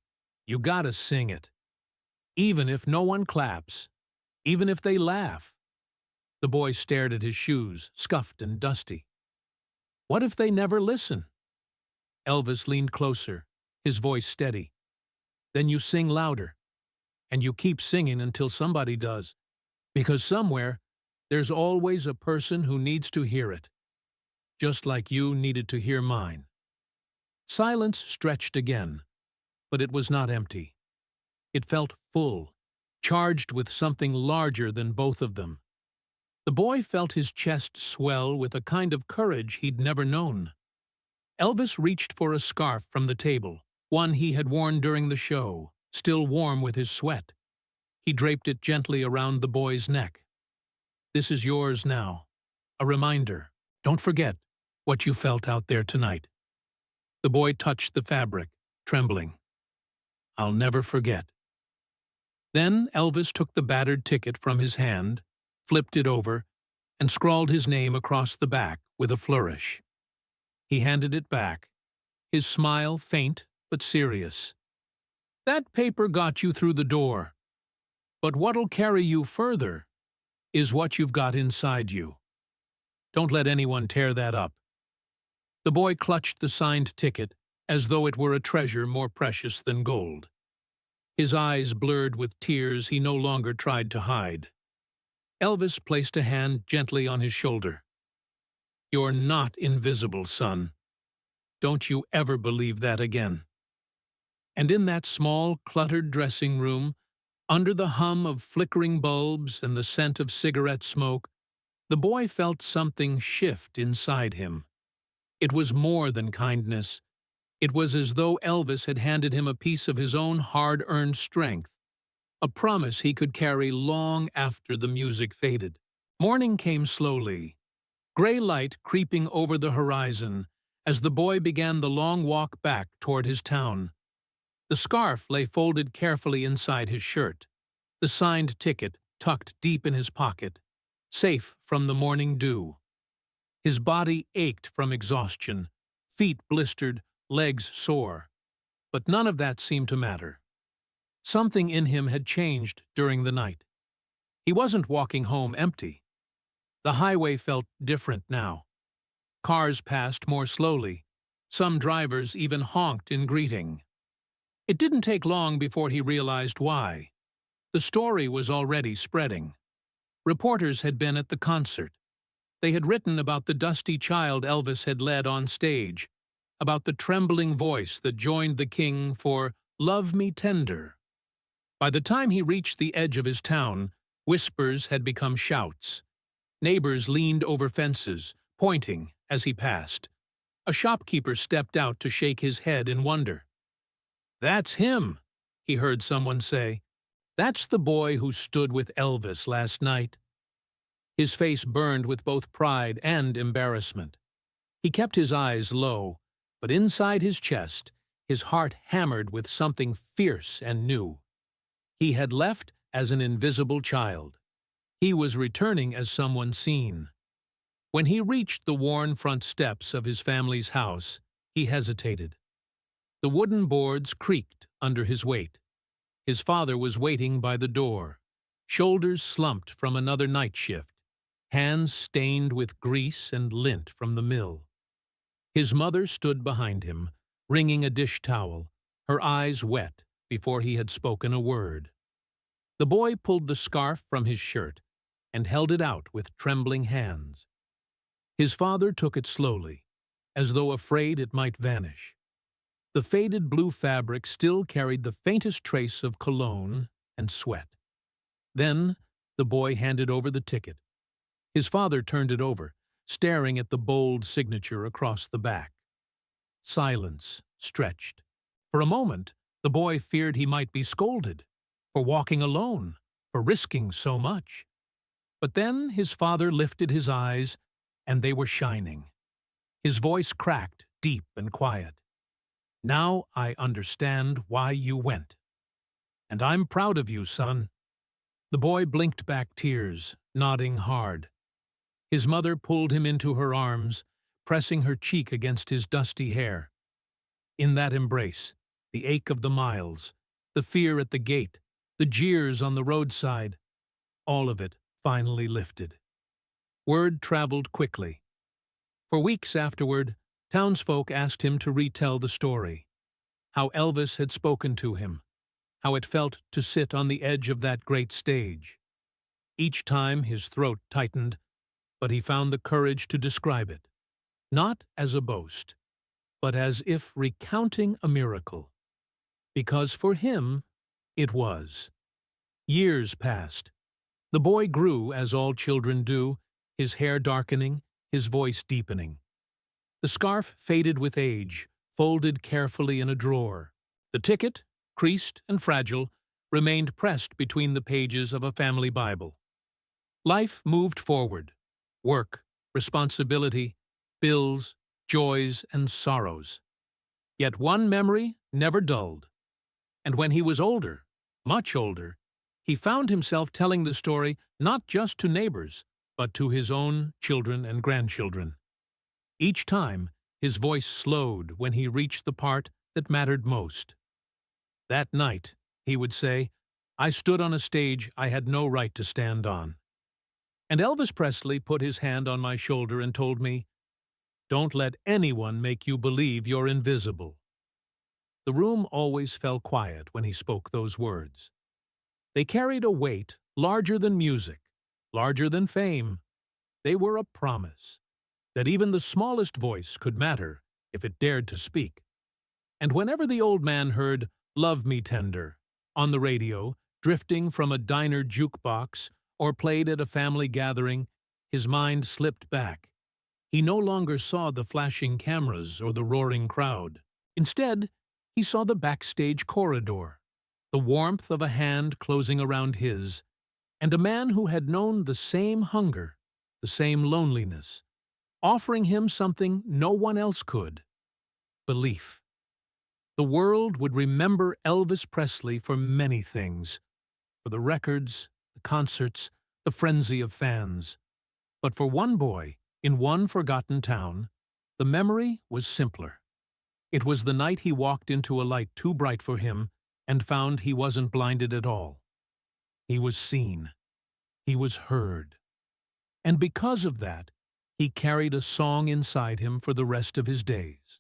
Speaker 1: you gotta sing it. Even if no one claps, even if they laugh." The boy stared at his shoes, scuffed and dusty. "What if they never listen?" Elvis leaned closer, his voice steady. "Then you sing louder, and you keep singing until somebody does. Because somewhere, there's always a person who needs to hear it. Just like you needed to hear mine." Silence stretched again, but it was not empty. It felt full, charged with something larger than both of them. The boy felt his chest swell with a kind of courage he'd never known. Elvis reached for a scarf from the table, one he had worn during the show, still warm with his sweat. He draped it gently around the boy's neck. "This is yours now. A reminder. Don't forget what you felt out there tonight." The boy touched the fabric, trembling. "I'll never forget." Then Elvis took the battered ticket from his hand, flipped it over, and scrawled his name across the back with a flourish. He handed it back, his smile faint but serious. "That paper got you through the door, but what'll carry you further is what you've got inside you. Don't let anyone tear that up." The boy clutched the signed ticket as though it were a treasure more precious than gold. His eyes blurred with tears he no longer tried to hide. Elvis placed a hand gently on his shoulder. "You're not invisible, son. Don't you ever believe that again." And in that small, cluttered dressing room, under the hum of flickering bulbs and the scent of cigarette smoke, the boy felt something shift inside him. It was more than kindness. It was as though Elvis had handed him a piece of his own hard-earned strength, a promise he could carry long after the music faded. Morning came slowly, gray light creeping over the horizon as the boy began the long walk back toward his town. The scarf lay folded carefully inside his shirt, the signed ticket tucked deep in his pocket, safe from the morning dew. His body ached from exhaustion, feet blistered, legs sore. But none of that seemed to matter. Something in him had changed during the night. He wasn't walking home empty. The highway felt different now. Cars passed more slowly. Some drivers even honked in greeting. It didn't take long before he realized why. The story was already spreading. Reporters had been at the concert. They had written about the dusty child Elvis had led on stage, about the trembling voice that joined the king for "Love Me Tender." By the time he reached the edge of his town, whispers had become shouts. Neighbors leaned over fences, pointing as he passed. A shopkeeper stepped out to shake his head in wonder. "That's him," he heard someone say. "That's the boy who stood with Elvis last night." His face burned with both pride and embarrassment. He kept his eyes low, but inside his chest, his heart hammered with something fierce and new. He had left as an invisible child. He was returning as someone seen. When he reached the worn front steps of his family's house, he hesitated. The wooden boards creaked under his weight. His father was waiting by the door, shoulders slumped from another night shift, hands stained with grease and lint from the mill. His mother stood behind him, wringing a dish towel, her eyes wet before he had spoken a word. The boy pulled the scarf from his shirt and held it out with trembling hands. His father took it slowly, as though afraid it might vanish. The faded blue fabric still carried the faintest trace of cologne and sweat. Then the boy handed over the ticket. His father turned it over, staring at the bold signature across the back. Silence stretched. For a moment, the boy feared he might be scolded for walking alone, for risking so much. But then his father lifted his eyes, and they were shining. His voice cracked, deep and quiet. "Now I understand why you went. And I'm proud of you, son." The boy blinked back tears, nodding hard. His mother pulled him into her arms, pressing her cheek against his dusty hair. In that embrace, the ache of the miles, the fear at the gate, the jeers on the roadside, all of it finally lifted. Word traveled quickly. For weeks afterward, townsfolk asked him to retell the story, how Elvis had spoken to him, how it felt to sit on the edge of that great stage. Each time his throat tightened, but he found the courage to describe it, not as a boast, but as if recounting a miracle. Because for him, it was. Years passed. The boy grew, as all children do, his hair darkening, his voice deepening. The scarf faded with age, folded carefully in a drawer. The ticket, creased and fragile, remained pressed between the pages of a family Bible. Life moved forward. Work, responsibility, bills, joys and sorrows. Yet one memory never dulled. And when he was older, much older, he found himself telling the story not just to neighbors, but to his own children and grandchildren. Each time, his voice slowed when he reached the part that mattered most. "That night," he would say, "I stood on a stage I had no right to stand on." And Elvis Presley put his hand on my shoulder and told me, "Don't let anyone make you believe you're invisible." The room always fell quiet when he spoke those words. They carried a weight larger than music, larger than fame. They were a promise that even the smallest voice could matter if it dared to speak. And whenever the old man heard "Love Me Tender" on the radio, drifting from a diner jukebox, or played at a family gathering, his mind slipped back. He no longer saw the flashing cameras or the roaring crowd. Instead, he saw the backstage corridor, the warmth of a hand closing around his, and a man who had known the same hunger, the same loneliness, offering him something no one else could: belief. The world would remember Elvis Presley for many things, for the records, the concerts, the frenzy of fans. But for one boy, in one forgotten town, the memory was simpler. It was the night he walked into a light too bright for him and found he wasn't blinded at all. He was seen. He was heard. And because of that, he carried a song inside him for the rest of his days.